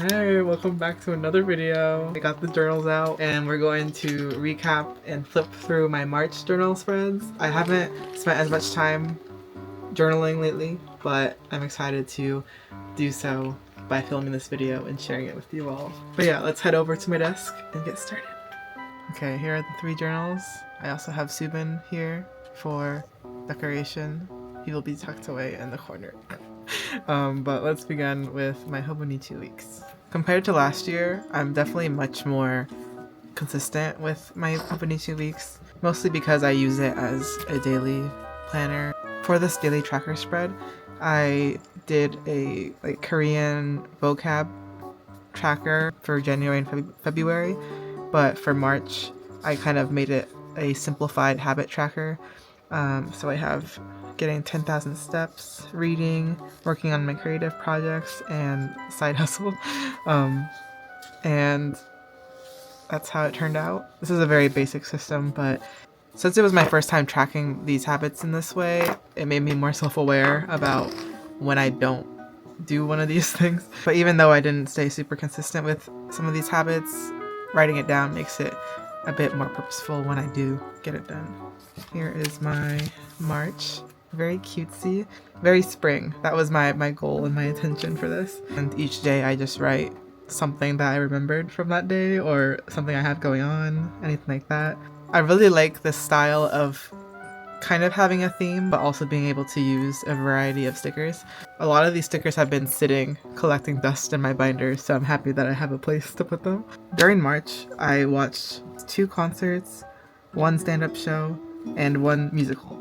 Hey, welcome back to another video. I got the journals out and we're going to recap and flip through my March journal spreads. I haven't spent as much time journaling lately, but I'm excited to do so by filming this video and sharing it with you all. But yeah, let's head over to my desk and get started. Okay, here are the 3 journals. I also have Subin here for decoration. He will be tucked away in the corner. But let's begin with my hobonichi weeks. Compared to last year, I'm definitely much more consistent with my hobonichi weeks, mostly because I use it as a daily planner. For this daily tracker spread, I did a Korean vocab tracker for January and February, but for March, I kind of made it a simplified habit tracker. So I have getting 10,000 steps, reading, working on my creative projects, and side hustle. And that's how it turned out. This is a very basic system, but since it was my first time tracking these habits in this way, it made me more self-aware about when I don't do one of these things. But even though I didn't stay super consistent with some of these habits, writing it down makes it a bit more purposeful when I do get it done. Here is my March. Very cutesy, very spring. That was my goal and my intention for this. And each day I just write something that I remembered from that day or something I had going on, anything like that. I really like this style of kind of having a theme, but also being able to use a variety of stickers. A lot of these stickers have been sitting, collecting dust in my binder, so I'm happy that I have a place to put them. During March, I watched 2 concerts, 1 stand-up show, and 1 musical.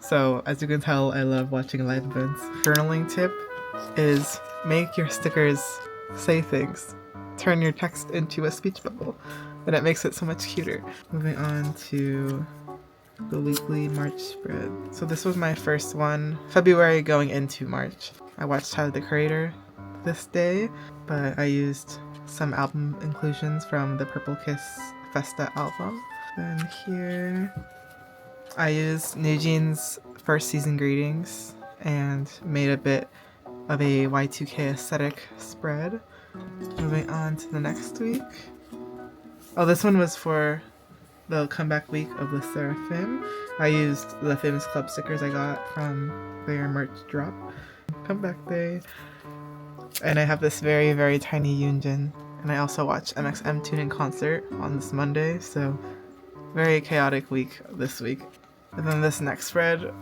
So as you can tell, I love watching live events. Journaling tip is make your stickers say things. Turn your text into a speech bubble, and it makes it so much cuter. Moving on to the weekly March spread. So this was my first one, February going into March. I watched Tyler the Creator this day, but I used some album inclusions from the Purple Kiss Festa album. Then here I used NewJeans' first season greetings and made a bit of a Y2K aesthetic spread. Moving on to the next week. Oh, this one was for the comeback week of the Seraphim. I used the Famous Club stickers I got from their merch drop. Comeback day. And I have this very, very tiny Yoonjin. And I also watched MXM tune in concert on this Monday, so very chaotic week this week. And then this next spread,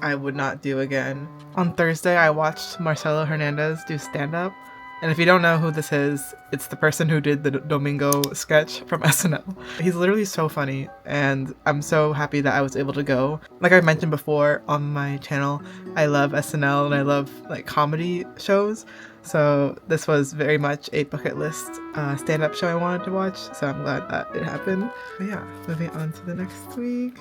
I would not do again. On Thursday, I watched Marcelo Hernandez do stand-up. And if you don't know who this is, it's the person who did the Domingo sketch from SNL. He's literally so funny, and I'm so happy that I was able to go. Like I mentioned before on my channel, I love SNL and I love comedy shows. So this was very much a bucket list stand-up show I wanted to watch, so I'm glad that it happened. But yeah, moving on to the next week.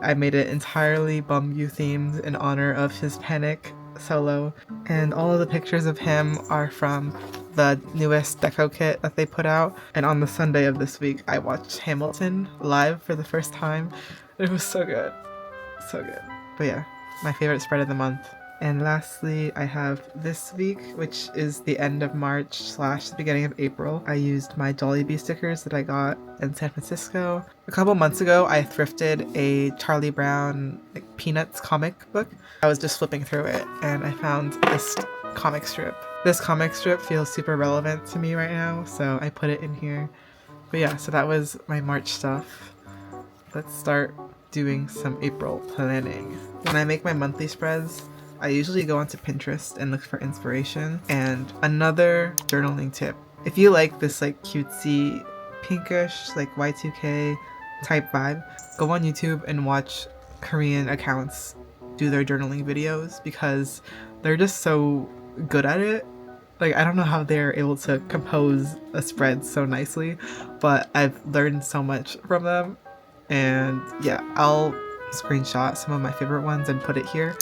I made it entirely Bumbu themed in honor of his Panic solo, and all of the pictures of him are from the newest deco kit that they put out. And on the Sunday of this week, I watched Hamilton live for the first time. It was so good. So good. But yeah, my favorite spread of the month. And lastly, I have this week, which is the end of March / the beginning of April. I used my Jollibee stickers that I got in San Francisco. A couple months ago, I thrifted a Charlie Brown Peanuts comic book. I was just flipping through it and I found this comic strip. This comic strip feels super relevant to me right now, so I put it in here. But yeah, so that was my March stuff. Let's start doing some April planning. When I make my monthly spreads, I usually go onto Pinterest and look for inspiration. And another journaling tip, if you like this cutesy pinkish Y2K type vibe, go on YouTube and watch Korean accounts do their journaling videos because they're just so good at it. I don't know how they're able to compose a spread so nicely, but I've learned so much from them. And yeah, I'll screenshot some of my favorite ones and put it here.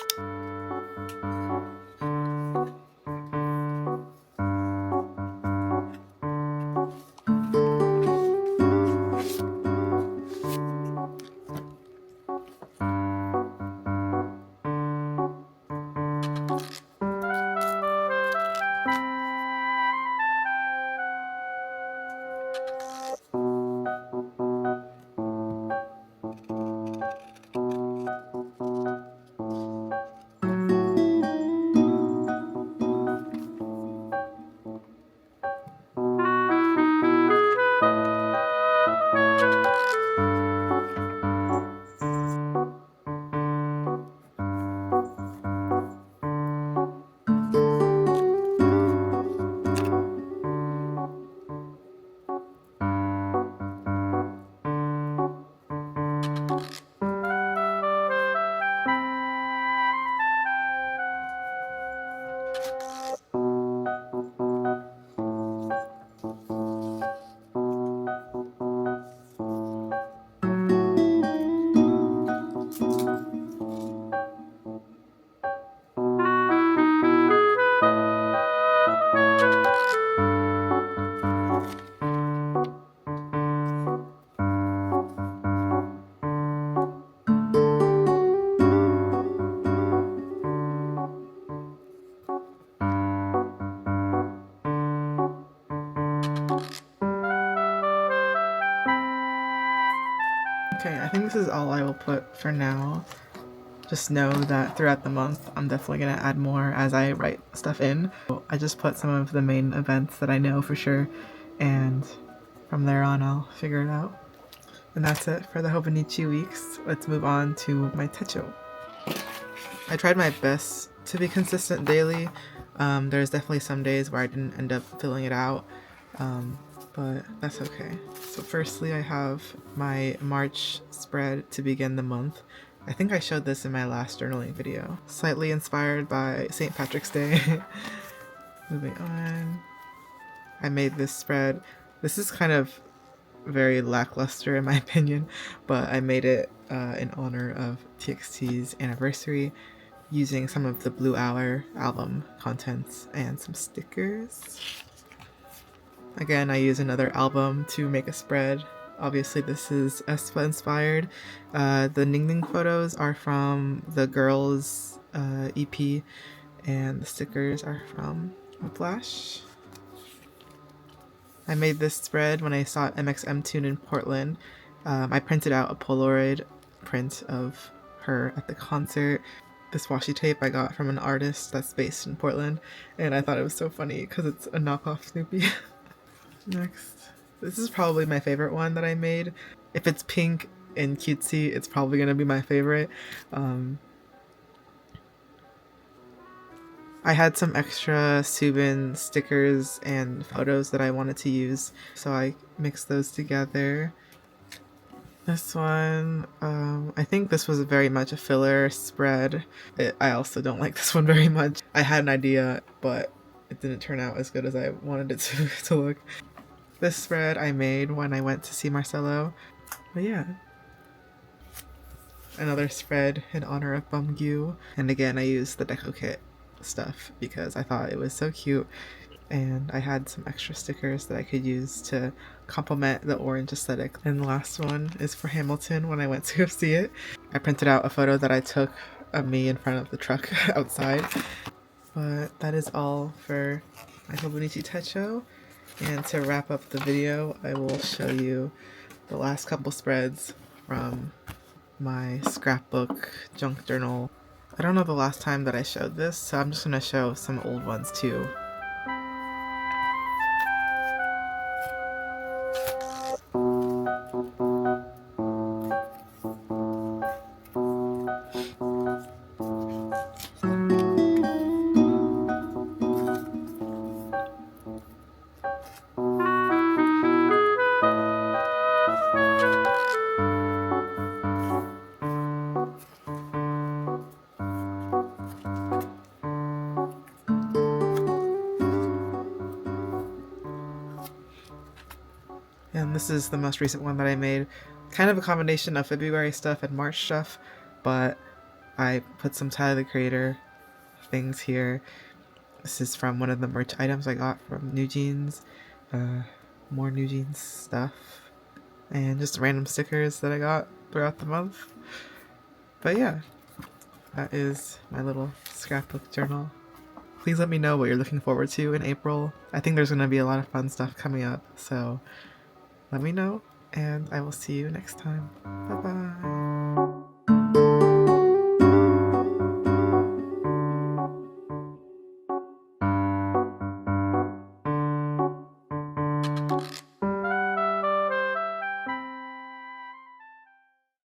think this is all I will put for now. Just know that throughout the month, I'm definitely going to add more as I write stuff in. I just put some of the main events that I know for sure, and from there on, I'll figure it out. And that's it for the hobonichi weeks. Let's move on to my techo. I tried my best to be consistent daily. There's definitely some days where I didn't end up filling it out, but that's okay. So firstly, I have my March spread to begin the month. I think I showed this in my last journaling video. Slightly inspired by St. Patrick's Day. Moving on. I made this spread. This is kind of very lackluster in my opinion, but I made it in honor of TXT's anniversary using some of the Blue Hour album contents and some stickers. Again, I use another album to make a spread. Obviously this is aespa inspired. The Ningning photos are from the Girls EP, and the stickers are from Flash. I made this spread when I saw MXM Tune in Portland. I printed out a Polaroid print of her at the concert. This washi tape I got from an artist that's based in Portland, and I thought it was so funny because it's a knockoff Snoopy. Next. This is probably my favorite one that I made. If it's pink and cutesy, it's probably gonna be my favorite. I had some extra Subin stickers and photos that I wanted to use, so I mixed those together. This one, I think this was very much a filler spread. I also don't like this one very much. I had an idea, but it didn't turn out as good as I wanted it to look. This spread I made when I went to see Marcelo. But yeah. Another spread in honor of Bumgyu. And again, I used the deco kit stuff because I thought it was so cute. And I had some extra stickers that I could use to complement the orange aesthetic. And the last one is for Hamilton when I went to go see it. I printed out a photo that I took of me in front of the truck outside. But that is all for my hobonichi techo. And to wrap up the video, I will show you the last couple spreads from my scrapbook junk journal. I don't know the last time that I showed this, so I'm just going to show some old ones too. And this is the most recent one that I made. Kind of a combination of February stuff and March stuff, but I put some Tyler the Creator things here. This is from one of the merch items I got from New Jeans. More New Jeans stuff. And just random stickers that I got throughout the month. But yeah, that is my little scrapbook journal. Please let me know what you're looking forward to in April. I think there's going to be a lot of fun stuff coming up, so let me know, and I will see you next time. Bye bye.